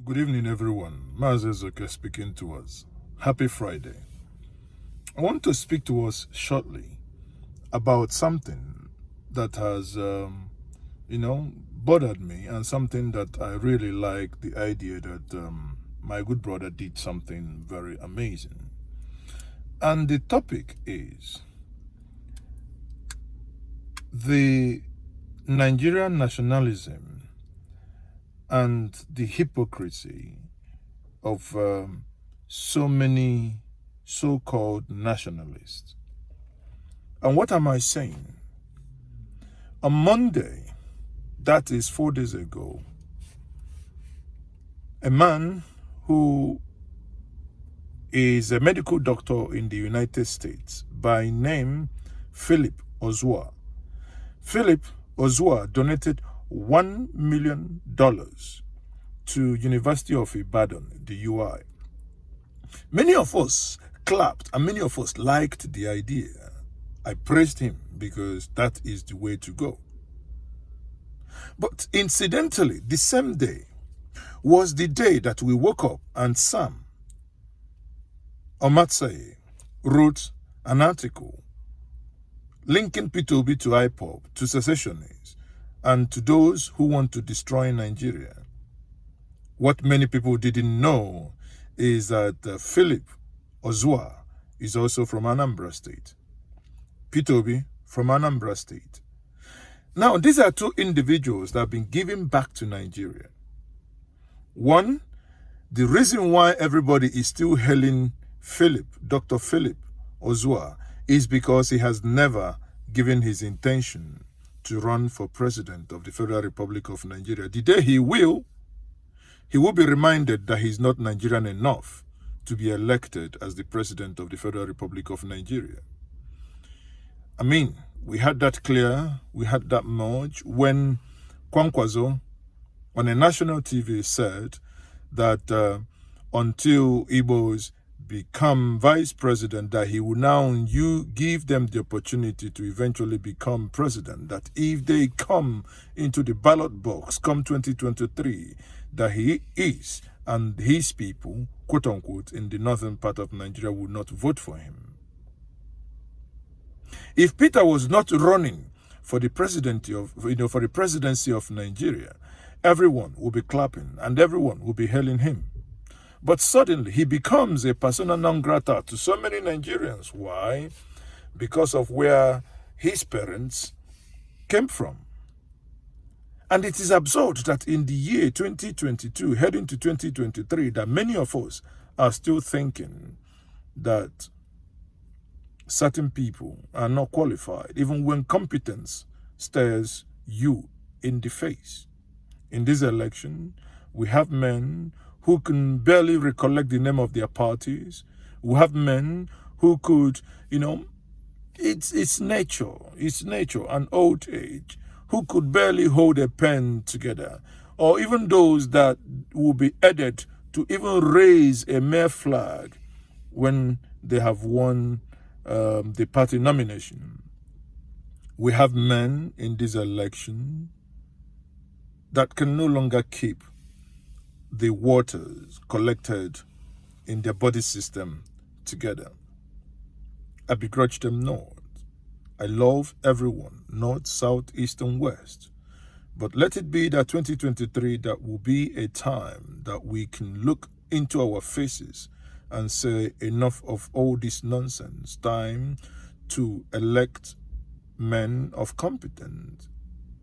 Good evening, everyone. Mazezoke speaking to us. Happy Friday. I want to speak to us shortly about something that has, bothered me, and something that I really like, the idea that my good brother did something very amazing. And the topic is the Nigerian nationalism and the hypocrisy of so many so-called nationalists. And what am I saying? On Monday, that is 4 days ago, a man who is a medical doctor in the United States by name Philip Ozuah. Philip Ozuah donated $1 million to University of Ibadan, the UI. Many of us clapped and many of us liked the idea. I praised him because that is the way to go. But incidentally, the same day was the day that we woke up and Sam Omatsai wrote an article linking P2B to IPOB, to secessionists, and to those who want to destroy Nigeria. What many people didn't know is that Philip Ozuah is also from Anambra State. P2B from Anambra State. Now, these are two individuals that have been giving back to Nigeria. One, the reason why everybody is still hailing Philip, Dr. Philip Ozuah, is because he has never given his intention to run for president of the Federal Republic of Nigeria. The day he will be reminded that he's not Nigerian enough to be elected as the president of the Federal Republic of Nigeria. I mean, we had that clear, we had that much when Kwankwaso on a national TV said that until Igbos become vice president, that he will now give them the opportunity to eventually become president, that if they come into the ballot box come 2023, that he is and his people, quote unquote, in the northern part of Nigeria will not vote for him. If Peter was not running for the presidency of Nigeria, everyone will be clapping and everyone will be hailing him. But suddenly he becomes a persona non grata to so many Nigerians. Why? Because of where his parents came from. And it is absurd that in the year 2022, heading to 2023, that many of us are still thinking that certain people are not qualified, even when competence stares you in the face. In this election, we have men who can barely recollect the name of their parties. We have men who could, it's nature, and old age, who could barely hold a pen together, or even those that will be added to even raise a mere flag when they have won the party nomination. We have men in this election that can no longer keep the waters collected in their body system together. I begrudge them not. I love everyone, north, south, east, and west. But let it be that 2023, that will be a time that we can look into our faces and say enough of all this nonsense. Time to elect men of competence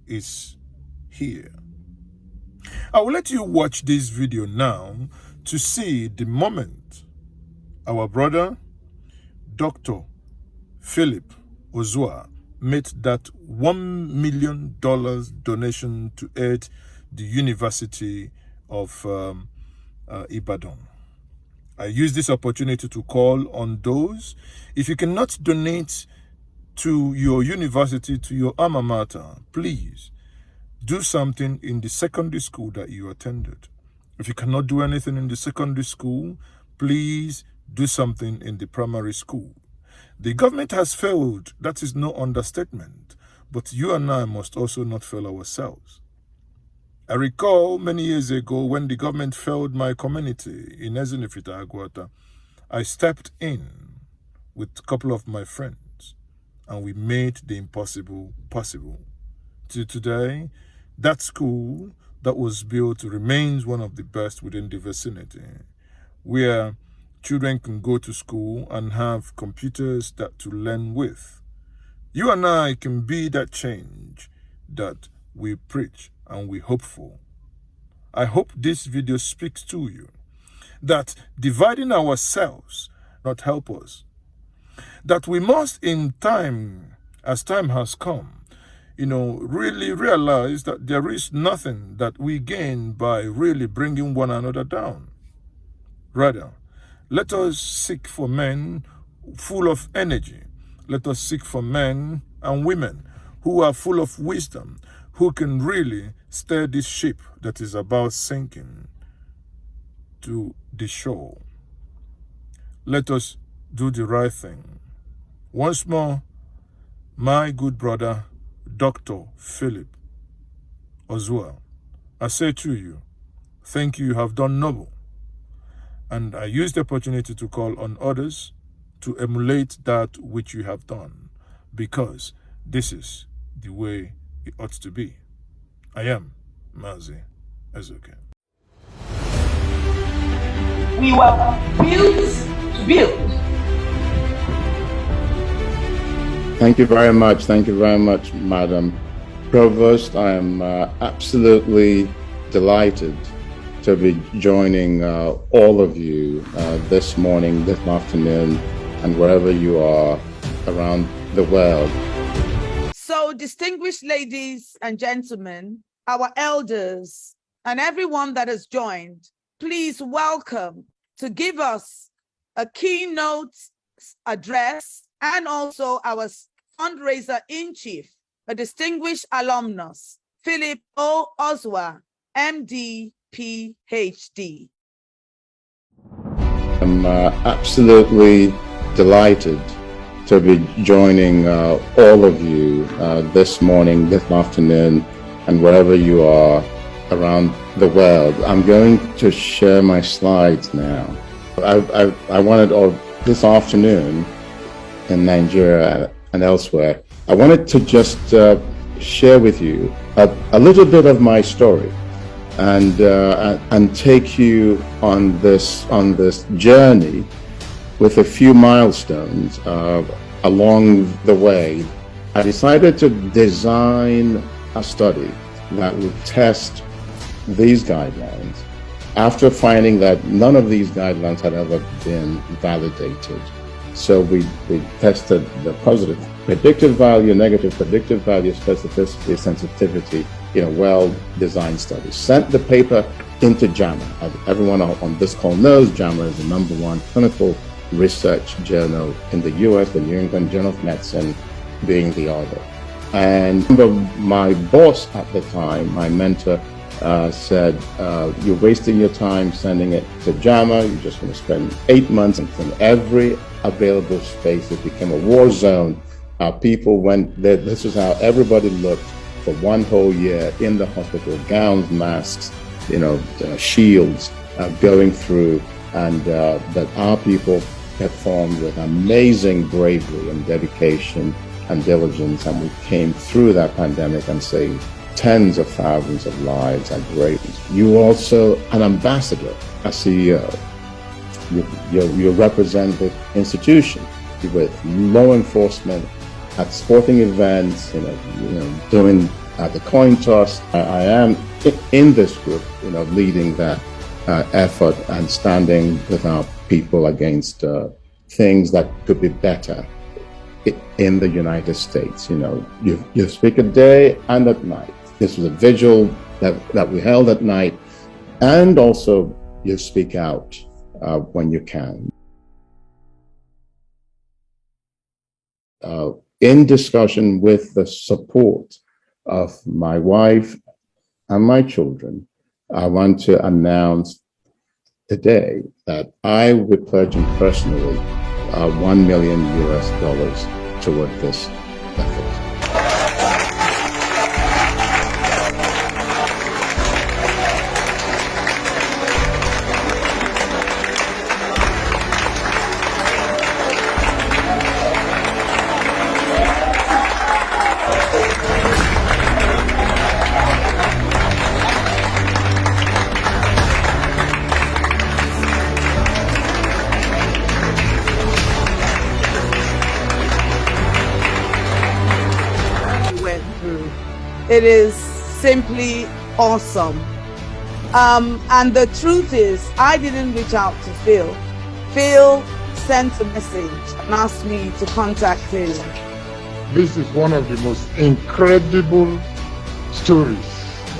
is here. I will let you watch this video now to see the moment our brother, Dr. Philip Ozuah, made that $1 million donation to aid the University of Ibadan. I use this opportunity to call on those, if you cannot donate to your university, to your alma mater, please do something in the secondary school that you attended. If you cannot do anything in the secondary school, please do something in the primary school. The government has failed, that is no understatement, but you and I must also not fail ourselves. I recall many years ago when the government failed my community in Ezinifita Agwata, I stepped in with a couple of my friends and we made the impossible possible. To today, that school that was built remains one of the best within the vicinity, where children can go to school and have computers that to learn with. You and I can be that change that we preach and we hope for. I hope this video speaks to you that dividing ourselves not help us. That we must in time, as time has come, really realize that there is nothing that we gain by really bringing one another down. Rather, let us seek for men full of energy. Let us seek for men and women who are full of wisdom, who can really steer this ship that is about sinking to the shore. Let us do the right thing. Once more, my good brother, Dr. Philip Ozuah, I say to you, thank you have done noble. And I use the opportunity to call on others to emulate that which you have done, because this is the way it ought to be. I am Mazi Ezoke. We were built to build. Thank you very much. Thank you very much, Madam Provost. I am absolutely delighted to be joining all of you this morning, this afternoon, and wherever you are around the world. So, distinguished ladies and gentlemen, our elders, and everyone that has joined, please welcome to give us a keynote address and also our fundraiser in chief, a distinguished alumnus, Philip O. Ozuah, MD, PhD. I'm absolutely delighted to be joining all of you this morning, this afternoon, and wherever you are around the world. I'm going to share my slides now. I wanted this afternoon in Nigeria and elsewhere, I wanted to just share with you a little bit of my story and take you on this journey with a few milestones along the way. I decided to design a study that would test these guidelines after finding that none of these guidelines had ever been validated. So we tested the positive predictive value, negative predictive value, specificity, sensitivity in a well-designed study. Sent the paper into JAMA. As everyone on this call knows, JAMA is the #1 clinical research journal in the US, the New England Journal of Medicine being the other. And my boss at the time, my mentor, said, you're wasting your time sending it to JAMA. You're just going to spend 8 months in every available space. It became a war zone. People went there. This is how everybody looked for 1 whole year in the hospital, gowns, masks, shields going through, and that our people performed with amazing bravery and dedication and diligence, and we came through that pandemic and saved tens of thousands of lives at great. You also an ambassador, a CEO. You represent the institution with law enforcement at sporting events, doing the coin toss. I am in this group, leading that effort and standing with our people against things that could be better in the United States. You speak a day and at night. This was a vigil that we held at night, and also you speak out when you can. In discussion with the support of my wife and my children, I want to announce today that I will pledge personally $1 million toward this effort. It is simply awesome. And the truth is, I didn't reach out to Phil. Phil sent a message and asked me to contact him. This is one of the most incredible stories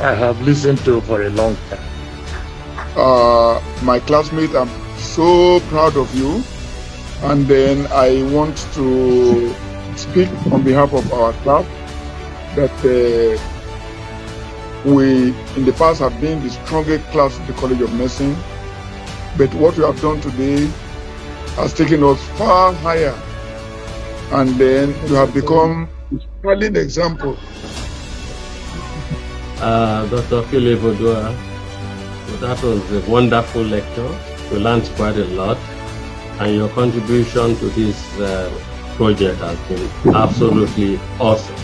I have listened to for a long time. My classmate, I'm so proud of you. And then I want to speak on behalf of our staff that we in the past have been the strongest class in the College of Nursing, but what you have done today has taken us far higher, and then you have become a sterling example. Dr. Philip Ozuah, that was a wonderful lecture. We learned quite a lot, and your contribution to this project has been absolutely awesome.